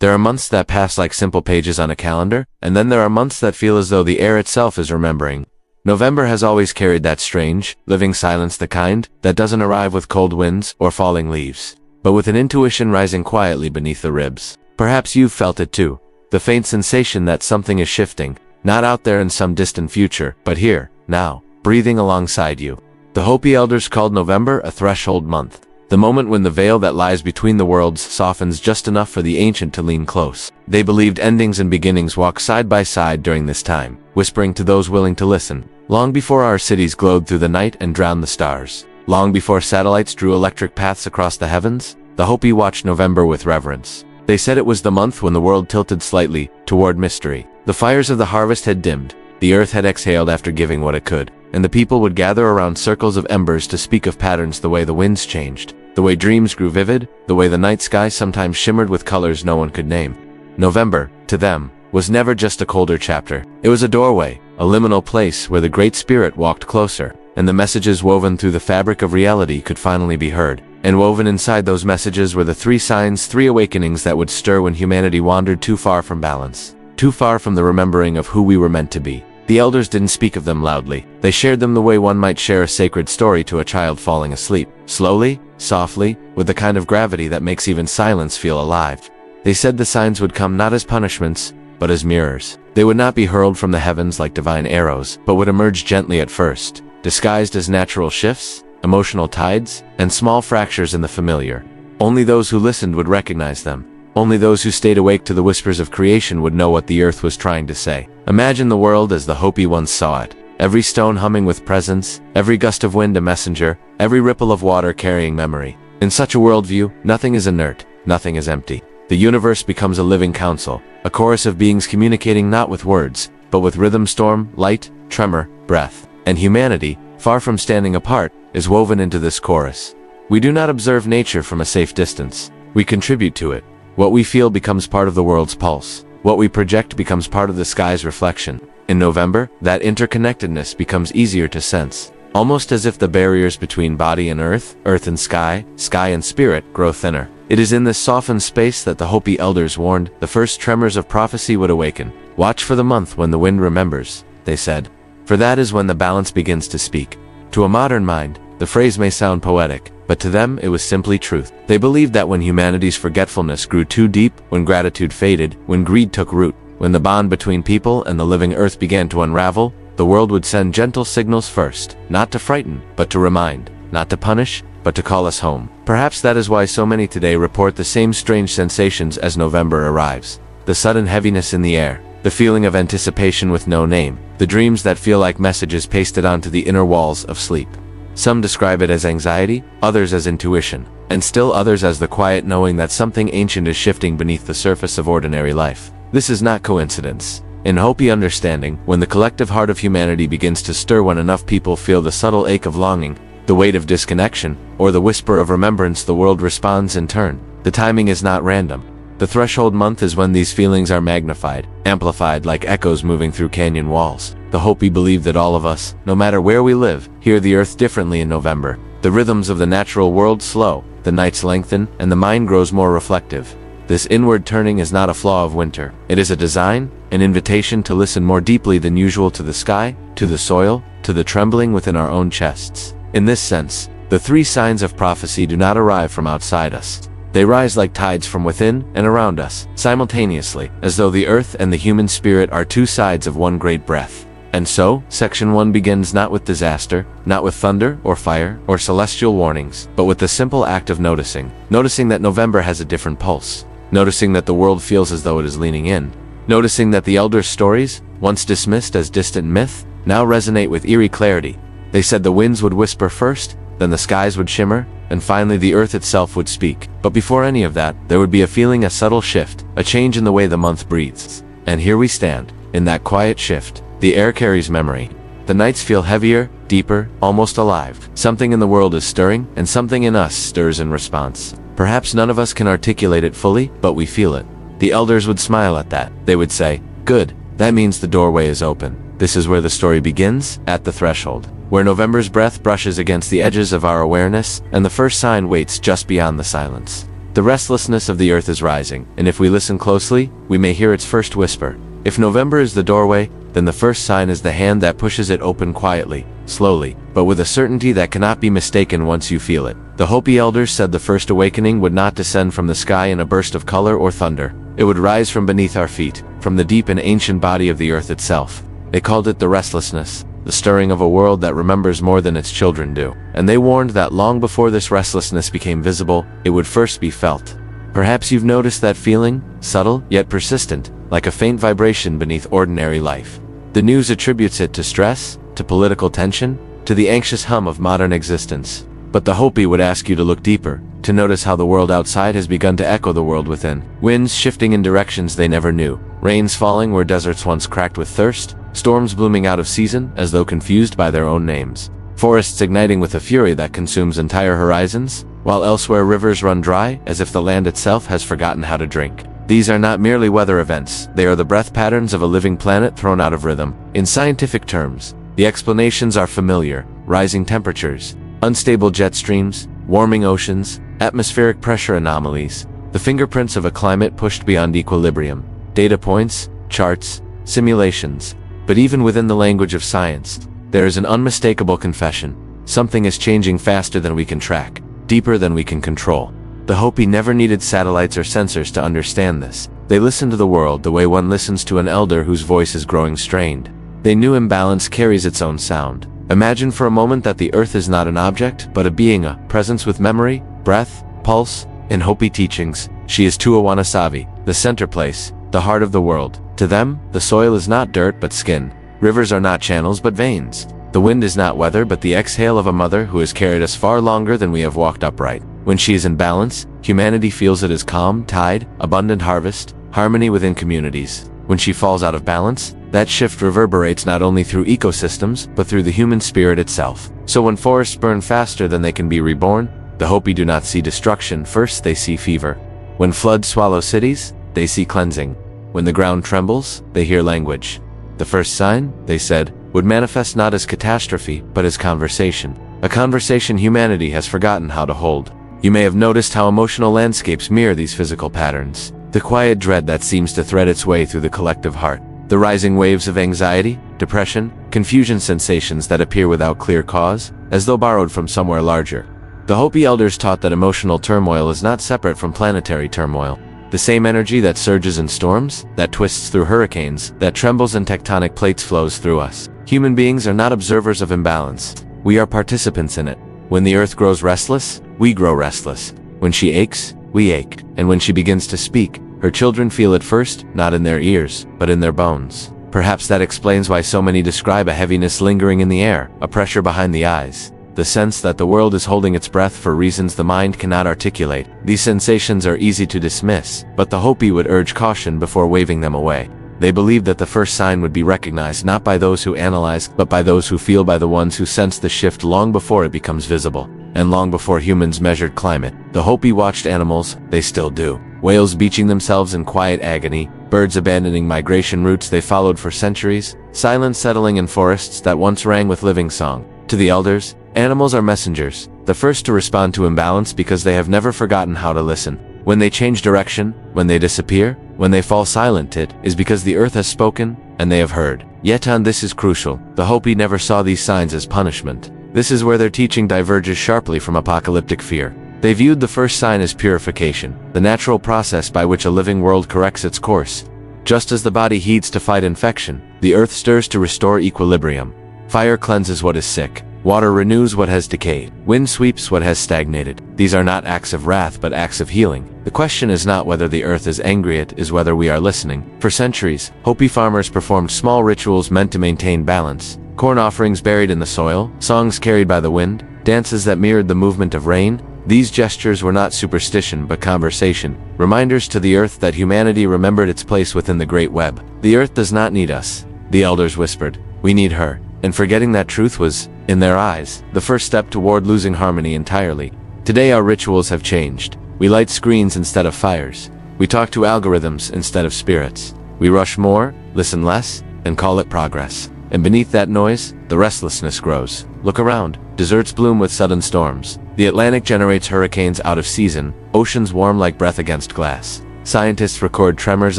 There are months that pass like simple pages on a calendar, and then there are months that feel as though the air itself is remembering. November has always carried that strange, living silence, the kind that doesn't arrive with cold winds or falling leaves, but with an intuition rising quietly beneath the ribs. Perhaps you've felt it too. The faint sensation that something is shifting, not out there in some distant future, but here, now, breathing alongside you. The Hopi Elders called November a threshold month, the moment when the veil that lies between the worlds softens just enough for the ancient to lean close. They believed endings and beginnings walk side by side during this time, whispering to those willing to listen. Long before our cities glowed through the night and drowned the stars, long before satellites drew electric paths across the heavens, the Hopi watched November with reverence. They said it was the month when the world tilted slightly toward mystery. The fires of the harvest had dimmed, the earth had exhaled after giving what it could, and the people would gather around circles of embers to speak of patterns, the way the winds changed, the way dreams grew vivid, the way the night sky sometimes shimmered with colors no one could name. November, to them, was never just a colder chapter. It was a doorway, a liminal place where the Great Spirit walked closer, and the messages woven through the fabric of reality could finally be heard. And woven inside those messages were the three signs, three awakenings that would stir when humanity wandered too far from balance, too far from the remembering of who we were meant to be. The elders didn't speak of them loudly. They shared them the way one might share a sacred story to a child falling asleep, slowly, softly, with the kind of gravity that makes even silence feel alive. They said the signs would come not as punishments, but as mirrors. They would not be hurled from the heavens like divine arrows, but would emerge gently at first, disguised as natural shifts, emotional tides, and small fractures in the familiar. Only those who listened would recognize them. Only those who stayed awake to the whispers of creation would know what the earth was trying to say. Imagine the world as the Hopi once saw it. Every stone humming with presence, every gust of wind a messenger, every ripple of water carrying memory. In such a worldview, nothing is inert, nothing is empty. The universe becomes a living council, a chorus of beings communicating not with words, but with rhythm, storm, light, tremor, breath. And humanity, far from standing apart, is woven into this chorus. We do not observe nature from a safe distance. We contribute to it. What we feel becomes part of the world's pulse. What we project becomes part of the sky's reflection. In November, that interconnectedness becomes easier to sense, almost as if the barriers between body and earth, earth and sky, sky and spirit, grow thinner. It is in this softened space that the Hopi Elders warned the first tremors of prophecy would awaken. Watch for the month when the wind remembers, they said, for that is when the balance begins to speak. To a modern mind, the phrase may sound poetic, but to them it was simply truth. They believed that when humanity's forgetfulness grew too deep, when gratitude faded, when greed took root, when the bond between people and the living earth began to unravel, the world would send gentle signals first, not to frighten, but to remind, not to punish, but to call us home. Perhaps that is why so many today report the same strange sensations as November arrives. The sudden heaviness in the air, the feeling of anticipation with no name, the dreams that feel like messages pasted onto the inner walls of sleep. Some describe it as anxiety, others as intuition, and still others as the quiet knowing that something ancient is shifting beneath the surface of ordinary life. This is not coincidence. In Hopi understanding, when the collective heart of humanity begins to stir, when enough people feel the subtle ache of longing, the weight of disconnection, or the whisper of remembrance, the world responds in turn. The timing is not random. The threshold month is when these feelings are magnified, amplified like echoes moving through canyon walls. The Hopi believe that all of us, no matter where we live, hear the earth differently in November. The rhythms of the natural world slow, the nights lengthen, and the mind grows more reflective. This inward turning is not a flaw of winter. It is a design, an invitation to listen more deeply than usual to the sky, to the soil, to the trembling within our own chests. In this sense, the three signs of prophecy do not arrive from outside us. They rise like tides from within and around us, simultaneously, as though the earth and the human spirit are two sides of one great breath. And so, Section 1 begins not with disaster, not with thunder or fire or celestial warnings, but with the simple act of noticing. Noticing that November has a different pulse. Noticing that the world feels as though it is leaning in. Noticing that the elders' stories, once dismissed as distant myth, now resonate with eerie clarity. They said the winds would whisper first, then the skies would shimmer, and finally the earth itself would speak. But before any of that, there would be a feeling, a subtle shift, a change in the way the month breathes. And here we stand, in that quiet shift. The air carries memory. The nights feel heavier, deeper, almost alive. Something in the world is stirring, and something in us stirs in response. Perhaps none of us can articulate it fully, but we feel it. The elders would smile at that. They would say, "Good, that means the doorway is open. This is where the story begins, at the threshold, where November's breath brushes against the edges of our awareness, and the first sign waits just beyond the silence." The restlessness of the earth is rising, and if we listen closely, we may hear its first whisper. If November is the doorway, then the first sign is the hand that pushes it open quietly, slowly, but with a certainty that cannot be mistaken once you feel it. The Hopi Elders said the first awakening would not descend from the sky in a burst of color or thunder. It would rise from beneath our feet, from the deep and ancient body of the earth itself. They called it the restlessness, the stirring of a world that remembers more than its children do. And they warned that long before this restlessness became visible, it would first be felt. Perhaps you've noticed that feeling, subtle yet persistent, like a faint vibration beneath ordinary life. The news attributes it to stress, to political tension, to the anxious hum of modern existence. But the Hopi would ask you to look deeper, to notice how the world outside has begun to echo the world within. Winds shifting in directions they never knew, rains falling where deserts once cracked with thirst, storms blooming out of season as though confused by their own names, forests igniting with a fury that consumes entire horizons, while elsewhere rivers run dry as if the land itself has forgotten how to drink. These are not merely weather events, they are the breath patterns of a living planet thrown out of rhythm. In scientific terms, the explanations are familiar: rising temperatures, unstable jet streams, warming oceans, atmospheric pressure anomalies, the fingerprints of a climate pushed beyond equilibrium, data points, charts, simulations. But even within the language of science, there is an unmistakable confession. Something is changing faster than we can track, deeper than we can control. The Hopi never needed satellites or sensors to understand this. They listened to the world the way one listens to an elder whose voice is growing strained. They knew imbalance carries its own sound. Imagine for a moment that the earth is not an object, but a being, a presence with memory, breath, pulse. In Hopi teachings, she is Tuawanasavi, the center place, the heart of the world. To them, the soil is not dirt but skin. Rivers are not channels but veins. The wind is not weather but the exhale of a mother who has carried us far longer than we have walked upright. When she is in balance, humanity feels it as calm, tide, abundant harvest, harmony within communities. When she falls out of balance, that shift reverberates not only through ecosystems, but through the human spirit itself. So when forests burn faster than they can be reborn, the Hopi do not see destruction, first they see fever. When floods swallow cities, they see cleansing. When the ground trembles, they hear language. The first sign, they said, would manifest not as catastrophe, but as conversation. A conversation humanity has forgotten how to hold. You may have noticed how emotional landscapes mirror these physical patterns. The quiet dread that seems to thread its way through the collective heart. The rising waves of anxiety, depression, confusion, sensations that appear without clear cause, as though borrowed from somewhere larger. The Hopi Elders taught that emotional turmoil is not separate from planetary turmoil. The same energy that surges in storms, that twists through hurricanes, that trembles in tectonic plates flows through us. Human beings are not observers of imbalance. We are participants in it. When the earth grows restless, we grow restless. When she aches, we ache. And when she begins to speak, her children feel it first, not in their ears, but in their bones. Perhaps that explains why so many describe a heaviness lingering in the air, a pressure behind the eyes. The sense that the world is holding its breath for reasons the mind cannot articulate. These sensations are easy to dismiss, but the Hopi would urge caution before waving them away. They believed that the first sign would be recognized not by those who analyze, but by those who feel, by the ones who sense the shift long before it becomes visible. And long before humans measured climate, the Hopi watched animals, they still do. Whales beaching themselves in quiet agony, birds abandoning migration routes they followed for centuries, silence settling in forests that once rang with living song. To the elders, animals are messengers, the first to respond to imbalance because they have never forgotten how to listen. When they change direction, when they disappear, when they fall silent, it is because the earth has spoken, and they have heard. Yet on this is crucial, the Hopi never saw these signs as punishment. This is where their teaching diverges sharply from apocalyptic fear. They viewed the first sign as purification, the natural process by which a living world corrects its course. Just as the body heeds to fight infection, the earth stirs to restore equilibrium. Fire cleanses what is sick. Water renews what has decayed. Wind sweeps what has stagnated. These are not acts of wrath but acts of healing. The question is not whether the earth is angry, it is whether we are listening. For centuries, Hopi farmers performed small rituals meant to maintain balance. Corn offerings buried in the soil, songs carried by the wind, dances that mirrored the movement of rain. These gestures were not superstition but conversation, reminders to the earth that humanity remembered its place within the great web. The earth does not need us, the elders whispered. We need her. And forgetting that truth was, in their eyes, the first step toward losing harmony entirely. Today our rituals have changed. We light screens instead of fires. We talk to algorithms instead of spirits. We rush more, listen less, and call it progress. And beneath that noise, the restlessness grows. Look around. Deserts bloom with sudden storms. The Atlantic generates hurricanes out of season. oceans warm like breath against glass. Scientists record tremors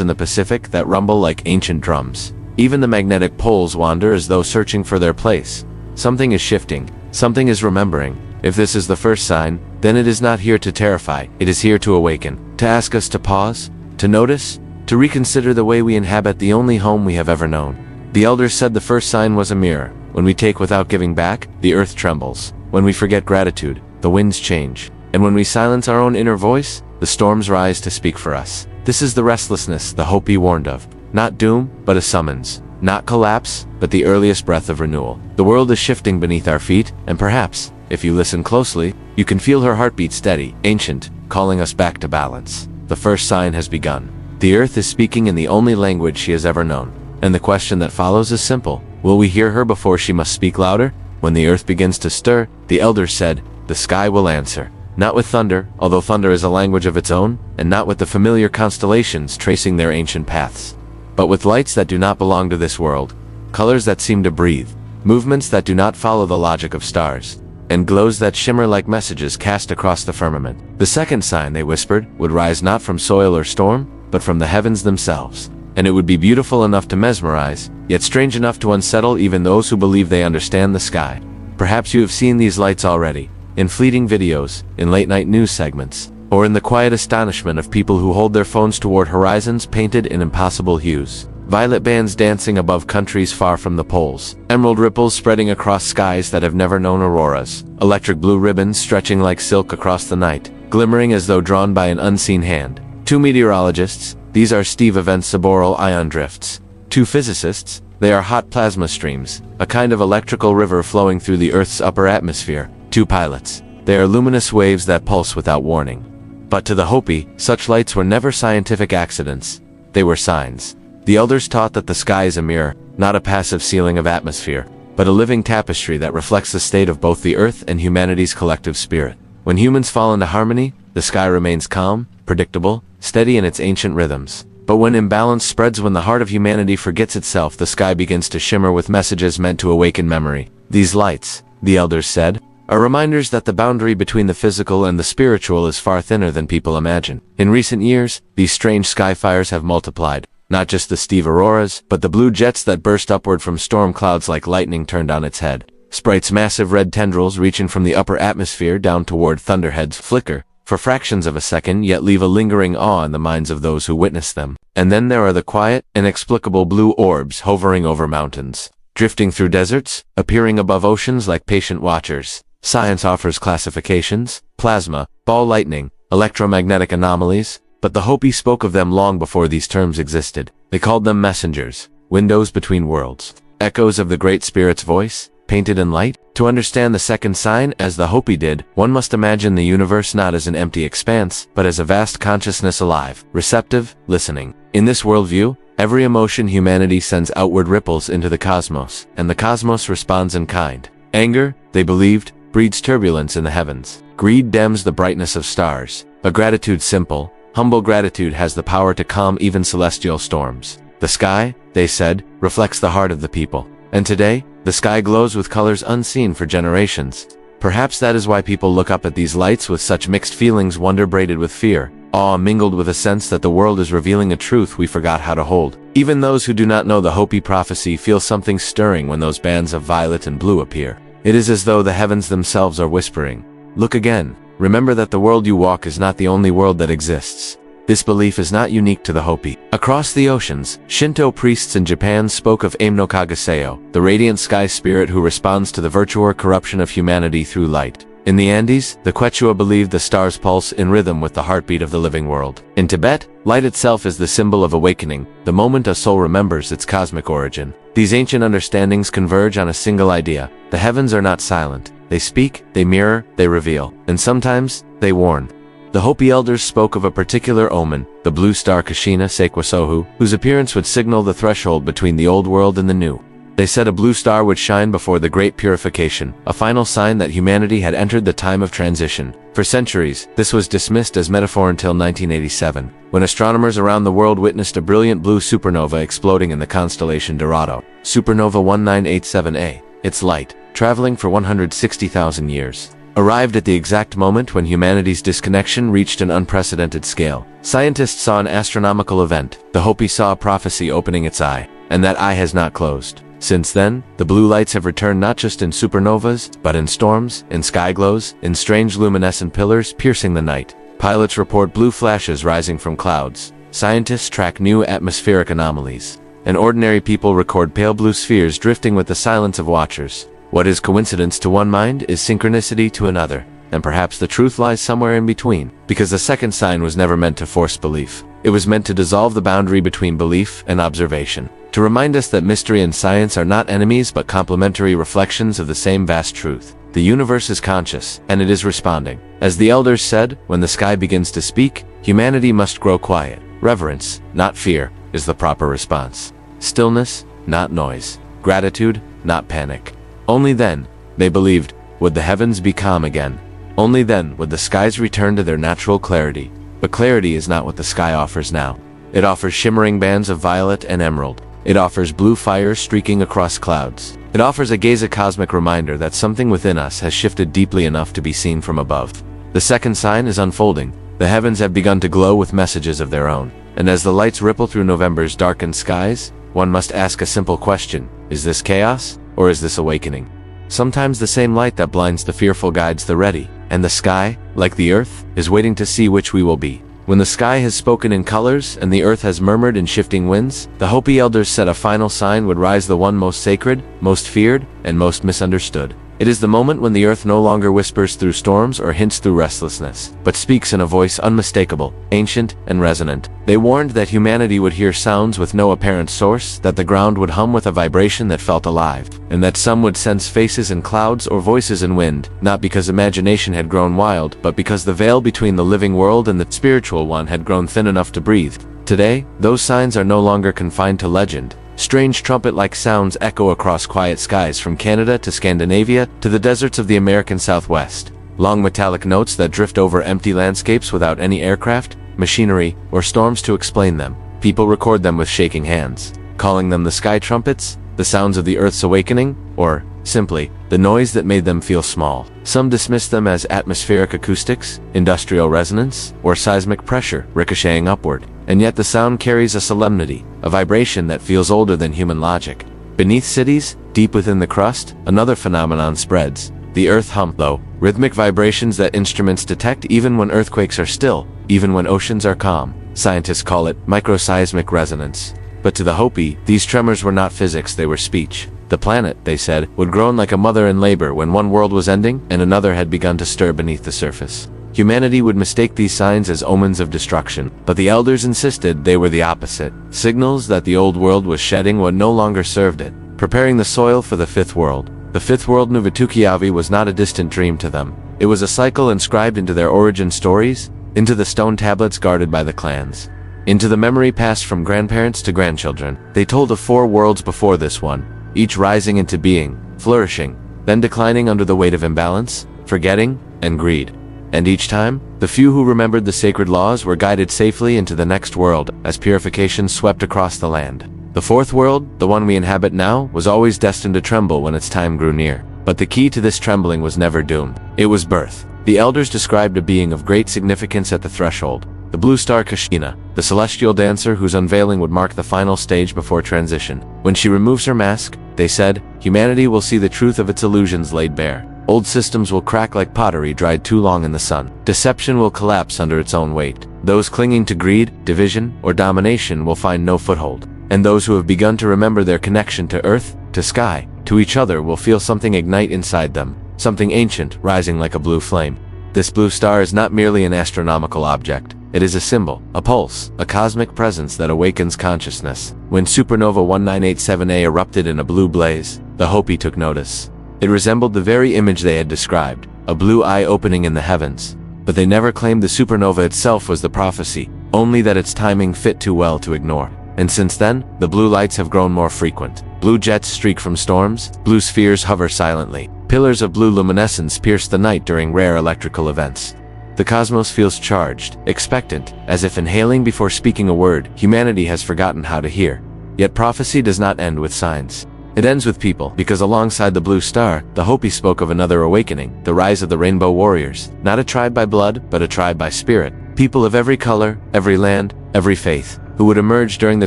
in the Pacific that rumble like ancient drums. Even the magnetic poles wander as though searching for their place. Something is shifting. Something is remembering. If this is the first sign, then it is not here to terrify. It is here to awaken, to ask us to pause, to notice, to reconsider the way we inhabit the only home we have ever known. The elders said the first sign was a mirror. When we take without giving back, the earth trembles. When we forget gratitude, the winds change. And when we silence our own inner voice, the storms rise to speak for us. This is the restlessness the Hopi warned of. Not doom, but a summons. Not collapse, but the earliest breath of renewal. The world is shifting beneath our feet, and perhaps, if you listen closely, you can feel her heartbeat steady, ancient, calling us back to balance. The first sign has begun. The earth is speaking in the only language she has ever known. And the question that follows is simple. Will we hear her before she must speak louder? When the earth begins to stir, the elders said, the sky will answer. Not with thunder, although thunder is a language of its own, and not with the familiar constellations tracing their ancient paths, but with lights that do not belong to this world, colors that seem to breathe, movements that do not follow the logic of stars, and glows that shimmer like messages cast across the firmament. The second sign, they whispered, would rise not from soil or storm, but from the heavens themselves. And it would be beautiful enough to mesmerize, yet strange enough to unsettle even those who believe they understand the sky. Perhaps you have seen these lights already, in fleeting videos, in late-night news segments, or in the quiet astonishment of people who hold their phones toward horizons painted in impossible hues. Violet bands dancing above countries far from the poles, emerald ripples spreading across skies that have never known auroras, electric blue ribbons stretching like silk across the night, glimmering as though drawn by an unseen hand. Two meteorologists, these are Steve Event's suboral ion drifts. Two physicists, they are hot plasma streams, a kind of electrical river flowing through the Earth's upper atmosphere. Two pilots, they are luminous waves that pulse without warning. But to the Hopi, such lights were never scientific accidents. They were signs. The elders taught that the sky is a mirror, not a passive ceiling of atmosphere, but a living tapestry that reflects the state of both the Earth and humanity's collective spirit. When humans fall into harmony, the sky remains calm, predictable, steady in its ancient rhythms. But when imbalance spreads, when the heart of humanity forgets itself, the sky begins to shimmer with messages meant to awaken memory. These lights, the elders said, are reminders that the boundary between the physical and the spiritual is far thinner than people imagine. In recent years, these strange sky fires have multiplied. Not just the Steve auroras, but the blue jets that burst upward from storm clouds like lightning turned on its head. Sprite's massive red tendrils reaching from the upper atmosphere down toward thunderheads flicker for fractions of a second, yet leave a lingering awe in the minds of those who witness them. And then there are the quiet, inexplicable blue orbs hovering over mountains, drifting through deserts, appearing above oceans like patient watchers. Science offers classifications: plasma, ball lightning, electromagnetic anomalies, but the Hopi spoke of them long before these terms existed. They called them messengers, windows between worlds, echoes of the Great Spirit's voice, painted in light. To understand the second sign, as the Hopi did, one must imagine the universe not as an empty expanse, but as a vast consciousness alive, receptive, listening. In this worldview, every emotion humanity sends outward ripples into the cosmos, and the cosmos responds in kind. Anger, they believed, breeds turbulence in the heavens. Greed dims the brightness of stars. But gratitude, simple, humble gratitude, has the power to calm even celestial storms. The sky, they said, reflects the heart of the people. And today, the sky glows with colors unseen for generations. Perhaps that is why people look up at these lights with such mixed feelings: wonder braided with fear, awe mingled with a sense that the world is revealing a truth we forgot how to hold. Even those who do not know the Hopi prophecy feel something stirring when those bands of violet and blue appear. It is as though the heavens themselves are whispering, "Look again. Remember that the world you walk is not the only world that exists." This belief is not unique to the Hopi. Across the oceans, Shinto priests in Japan spoke of Aim no Kageseo, the radiant sky spirit who responds to the virtual corruption of humanity through light. In the Andes, the Quechua believed the stars pulse in rhythm with the heartbeat of the living world. In Tibet, light itself is the symbol of awakening, the moment a soul remembers its cosmic origin. These ancient understandings converge on a single idea: the heavens are not silent. They speak, they mirror, they reveal, and sometimes, they warn. The Hopi Elders spoke of a particular omen, the Blue Star Kachina Sekwasohu, whose appearance would signal the threshold between the old world and the new. They said a blue star would shine before the great purification, a final sign that humanity had entered the time of transition. For centuries, this was dismissed as metaphor until 1987, when astronomers around the world witnessed a brilliant blue supernova exploding in the constellation Dorado. Supernova 1987A. Its light, traveling for 160,000 years, arrived at the exact moment when humanity's disconnection reached an unprecedented scale. Scientists saw an astronomical event. The Hopi saw a prophecy opening its eye, and that eye has not closed. Since then, the blue lights have returned not just in supernovas, but in storms, in sky glows, in strange luminescent pillars piercing the night. Pilots report blue flashes rising from clouds. Scientists track new atmospheric anomalies. And ordinary people record pale blue spheres drifting with the silence of watchers. What is coincidence to one mind is synchronicity to another, and perhaps the truth lies somewhere in between, because the second sign was never meant to force belief. It was meant to dissolve the boundary between belief and observation, to remind us that mystery and science are not enemies but complementary reflections of the same vast truth. The universe is conscious, and it is responding. As the elders said, when the sky begins to speak, humanity must grow quiet. Reverence, not fear, is the proper response. Stillness, not noise. Gratitude, not panic. Only then, they believed, would the heavens be calm again. Only then would the skies return to their natural clarity. But clarity is not what the sky offers now. It offers shimmering bands of violet and emerald. It offers blue fire streaking across clouds. It offers a gaze, a cosmic reminder that something within us has shifted deeply enough to be seen from above. The second sign is unfolding. The heavens have begun to glow with messages of their own. And as the lights ripple through November's darkened skies, one must ask a simple question: is this chaos, or is this awakening? Sometimes the same light that blinds the fearful guides the ready, and the sky, like the earth, is waiting to see which we will be. When the sky has spoken in colors and the earth has murmured in shifting winds, the Hopi Elders said a final sign would rise, the one most sacred, most feared, and most misunderstood. It is the moment when the earth no longer whispers through storms or hints through restlessness, but speaks in a voice unmistakable, ancient, and resonant. They warned that humanity would hear sounds with no apparent source, that the ground would hum with a vibration that felt alive, and that some would sense faces in clouds or voices in wind, not because imagination had grown wild, but because the veil between the living world and the spiritual one had grown thin enough to breathe. Today, those signs are no longer confined to legend. Strange trumpet-like sounds echo across quiet skies from Canada to Scandinavia to the deserts of the American Southwest. Long metallic notes that drift over empty landscapes without any aircraft, machinery, or storms to explain them. People record them with shaking hands, calling them the sky trumpets, the sounds of the earth's awakening, or, simply, the noise that made them feel small. Some dismiss them as atmospheric acoustics, industrial resonance, or seismic pressure ricocheting upward. And yet the sound carries a solemnity, a vibration that feels older than human logic. Beneath cities, deep within the crust, another phenomenon spreads. The earth hum, low, rhythmic vibrations that instruments detect even when earthquakes are still, even when oceans are calm. Scientists call it microseismic resonance. But to the Hopi, these tremors were not physics, they were speech. The planet, they said, would groan like a mother in labor when one world was ending and another had begun to stir beneath the surface. Humanity would mistake these signs as omens of destruction, but the elders insisted they were the opposite, signals that the old world was shedding what no longer served it, preparing the soil for the fifth world. The fifth world Nuvitukiavi was not a distant dream to them. It was a cycle inscribed into their origin stories, into the stone tablets guarded by the clans, into the memory passed from grandparents to grandchildren. They told of 4 worlds before this one, each rising into being, flourishing, then declining under the weight of imbalance, forgetting, and greed. And each time, the few who remembered the sacred laws were guided safely into the next world as purification swept across the land. The fourth world, the one we inhabit now, was always destined to tremble when its time grew near. But the key to this trembling was never doom. It was birth. The elders described a being of great significance at the threshold, the Blue Star Kachina, the celestial dancer whose unveiling would mark the final stage before transition. When she removes her mask, they said, humanity will see the truth of its illusions laid bare. Old systems will crack like pottery dried too long in the sun. Deception will collapse under its own weight. Those clinging to greed, division, or domination will find no foothold. And those who have begun to remember their connection to earth, to sky, to each other will feel something ignite inside them, something ancient rising like a blue flame. This blue star is not merely an astronomical object. It is a symbol, a pulse, a cosmic presence that awakens consciousness. When supernova 1987A erupted in a blue blaze, the Hopi took notice. It resembled the very image they had described, a blue eye opening in the heavens. But they never claimed the supernova itself was the prophecy, only that its timing fit too well to ignore. And since then, the blue lights have grown more frequent. Blue jets streak from storms, blue spheres hover silently. Pillars of blue luminescence pierce the night during rare electrical events. The cosmos feels charged, expectant, as if inhaling before speaking a word. Humanity has forgotten how to hear. Yet prophecy does not end with signs. It ends with people, because alongside the blue star, the Hopi spoke of another awakening, the rise of the rainbow warriors, not a tribe by blood, but a tribe by spirit. People of every color, every land, every faith, who would emerge during the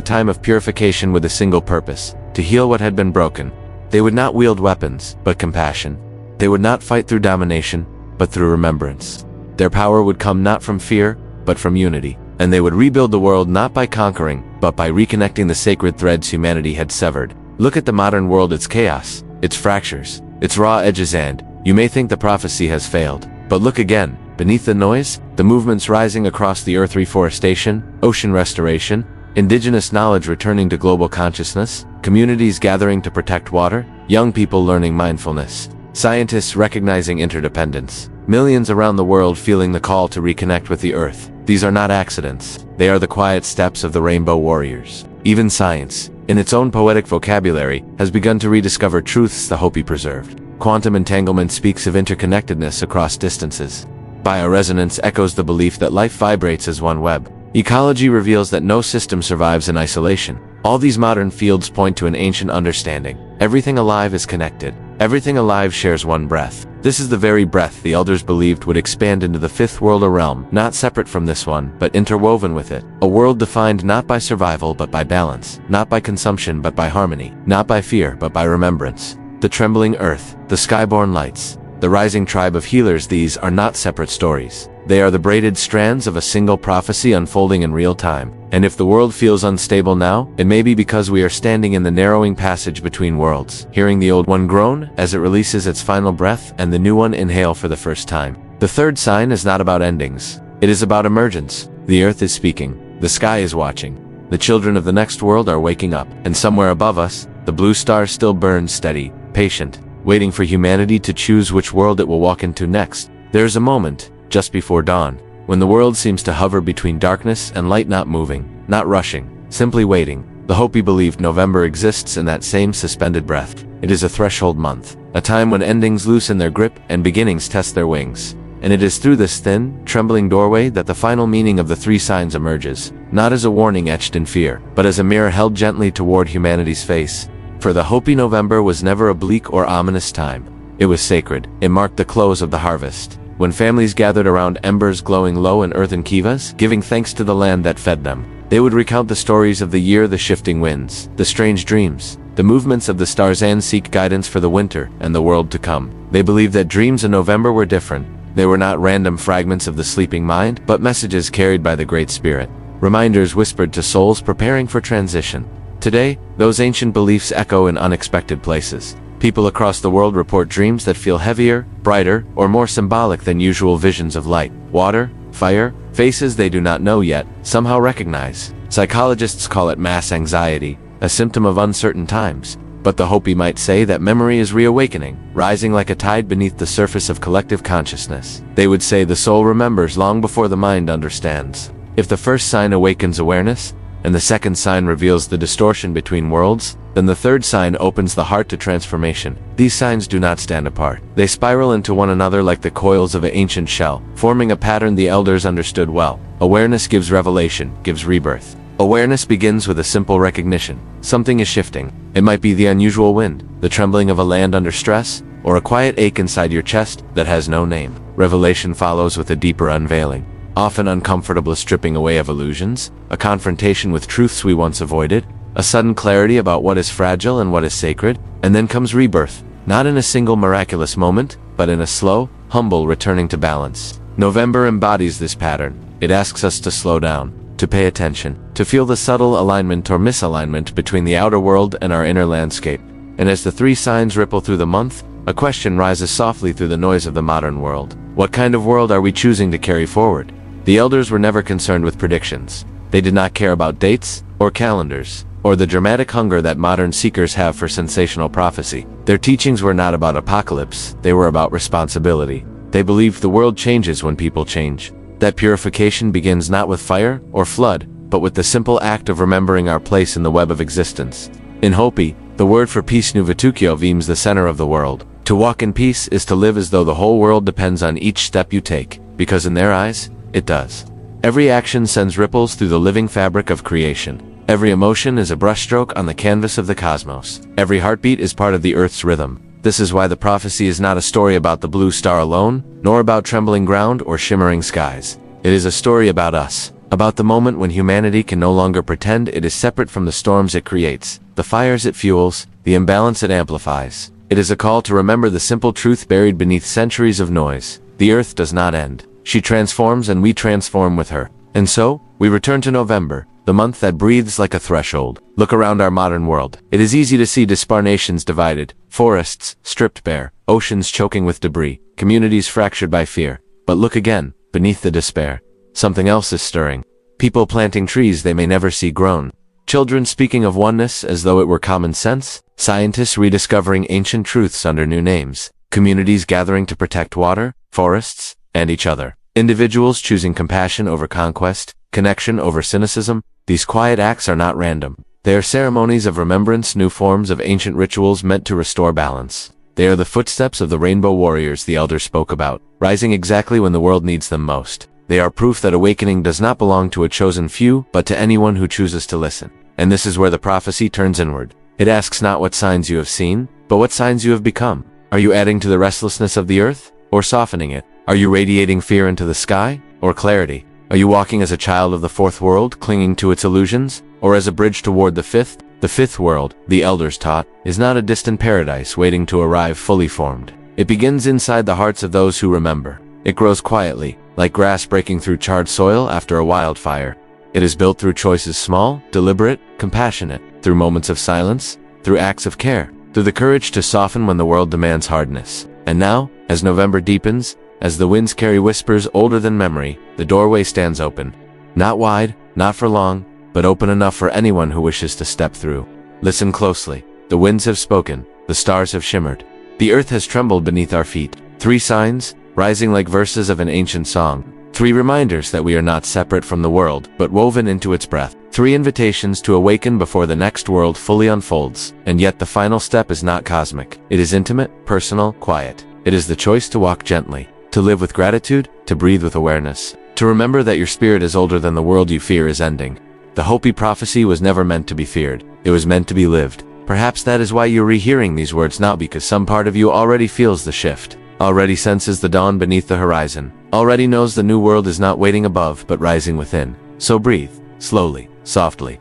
time of purification with a single purpose, to heal what had been broken. They would not wield weapons, but compassion. They would not fight through domination, but through remembrance. Their power would come not from fear, but from unity. And they would rebuild the world not by conquering, but by reconnecting the sacred threads humanity had severed. Look at the modern world, its chaos, its fractures, its raw edges, and you may think the prophecy has failed. But look again, beneath the noise, the movements rising across the earth: reforestation, ocean restoration, indigenous knowledge returning to global consciousness, communities gathering to protect water, young people learning mindfulness, scientists recognizing interdependence, millions around the world feeling the call to reconnect with the earth. These are not accidents. They are the quiet steps of the rainbow warriors. Even science, in its own poetic vocabulary, has begun to rediscover truths the Hopi preserved. Quantum entanglement speaks of interconnectedness across distances. Bioresonance echoes the belief that life vibrates as one web. Ecology reveals that no system survives in isolation. All these modern fields point to an ancient understanding. Everything alive is connected. Everything alive shares one breath. This is the very breath the elders believed would expand into the fifth world, a realm not separate from this one, but interwoven with it. A world defined not by survival, but by balance. Not by consumption, but by harmony. Not by fear, but by remembrance. The trembling earth, the skyborn lights, the rising tribe of healers, these are not separate stories. They are the braided strands of a single prophecy unfolding in real time. And if the world feels unstable now, it may be because we are standing in the narrowing passage between worlds, hearing the old one groan as it releases its final breath and the new one inhale for the first time. The third sign is not about endings. It is about emergence. The earth is speaking. The sky is watching. The children of the next world are waking up. And somewhere above us, the blue star still burns steady, patient, waiting for humanity to choose which world it will walk into next. There is a moment, just before dawn, when the world seems to hover between darkness and light, not moving, not rushing, simply waiting. The Hopi believed November exists in that same suspended breath. It is a threshold month, a time when endings loosen their grip and beginnings test their wings. And it is through this thin, trembling doorway that the final meaning of the three signs emerges, not as a warning etched in fear, but as a mirror held gently toward humanity's face. For the Hopi, November was never a bleak or ominous time. It was sacred. It marked the close of the harvest, when families gathered around embers glowing low in earthen kivas, giving thanks to the land that fed them. They would recount the stories of the year, the shifting winds, the strange dreams, the movements of the stars, and seek guidance for the winter and the world to come. They believed that dreams in November were different. They were not random fragments of the sleeping mind, but messages carried by the Great Spirit. Reminders whispered to souls preparing for transition. Today, those ancient beliefs echo in unexpected places. People across the world report dreams that feel heavier, brighter, or more symbolic than usual visions of light, water, fire, faces they do not know yet, somehow recognize. Psychologists call it mass anxiety, a symptom of uncertain times. But the Hopi might say that memory is reawakening, rising like a tide beneath the surface of collective consciousness. They would say the soul remembers long before the mind understands. If the first sign awakens awareness, and the second sign reveals the distortion between worlds, then the third sign opens the heart to transformation. These signs do not stand apart. They spiral into one another like the coils of an ancient shell, forming a pattern the elders understood well. Awareness gives revelation, gives rebirth. Awareness begins with a simple recognition. Something is shifting. It might be the unusual wind, the trembling of a land under stress, or a quiet ache inside your chest that has no name. Revelation follows with a deeper unveiling, often uncomfortable, a stripping away of illusions, a confrontation with truths we once avoided, a sudden clarity about what is fragile and what is sacred. And then comes rebirth, not in a single miraculous moment, but in a slow, humble returning to balance. November embodies this pattern. It asks us to slow down, to pay attention, to feel the subtle alignment or misalignment between the outer world and our inner landscape. And as the three signs ripple through the month, a question rises softly through the noise of the modern world. What kind of world are we choosing to carry forward? The elders were never concerned with predictions. They did not care about dates, or calendars, or the dramatic hunger that modern seekers have for sensational prophecy. Their teachings were not about apocalypse, they were about responsibility. They believed the world changes when people change. That purification begins not with fire or flood, but with the simple act of remembering our place in the web of existence. In Hopi, the word for peace nuvatukyo means the center of the world. To walk in peace is to live as though the whole world depends on each step you take, because in their eyes, it does. Every action sends ripples through the living fabric of creation. Every emotion is a brushstroke on the canvas of the cosmos. Every heartbeat is part of the Earth's rhythm. This is why the prophecy is not a story about the blue star alone, nor about trembling ground or shimmering skies. It is a story about us, about the moment when humanity can no longer pretend it is separate from the storms it creates, the fires it fuels, the imbalance it amplifies. It is a call to remember the simple truth buried beneath centuries of noise. The Earth does not end. She transforms and we transform with her. And so, we return to November, the month that breathes like a threshold. Look around our modern world. It is easy to see disparate nations divided, forests stripped bare, oceans choking with debris, communities fractured by fear. But look again, beneath the despair. Something else is stirring. People planting trees they may never see grown. Children speaking of oneness as though it were common sense. Scientists rediscovering ancient truths under new names. Communities gathering to protect water, forests, and each other. Individuals choosing compassion over conquest, connection over cynicism. These quiet acts are not random. They are ceremonies of remembrance, new forms of ancient rituals meant to restore balance. They are the footsteps of the rainbow warriors the elders spoke about, rising exactly when the world needs them most. They are proof that awakening does not belong to a chosen few, but to anyone who chooses to listen. And this is where the prophecy turns inward. It asks not what signs you have seen, but what signs you have become. Are you adding to the restlessness of the earth, or softening it? Are you radiating fear into the sky, or clarity? Are you walking as a child of the fourth world, clinging to its illusions, or as a bridge toward the fifth? The fifth world, the elders taught, is not a distant paradise waiting to arrive fully formed. It begins inside the hearts of those who remember. It grows quietly, like grass breaking through charred soil after a wildfire. It is built through choices small, deliberate, compassionate, through moments of silence, through acts of care, through the courage to soften when the world demands hardness. And now, as November deepens, as the winds carry whispers older than memory, the doorway stands open. Not wide, not for long, but open enough for anyone who wishes to step through. Listen closely. The winds have spoken, the stars have shimmered. The earth has trembled beneath our feet. 3 signs, rising like verses of an ancient song. 3 reminders that we are not separate from the world, but woven into its breath. 3 invitations to awaken before the next world fully unfolds. And yet the final step is not cosmic. It is intimate, personal, quiet. It is the choice to walk gently, to live with gratitude, to breathe with awareness, to remember that your spirit is older than the world you fear is ending. The Hopi prophecy was never meant to be feared. It was meant to be lived. Perhaps that is why you're rehearing these words now, because some part of you already feels the shift, already senses the dawn beneath the horizon, already knows the new world is not waiting above but rising within. So breathe, slowly, softly.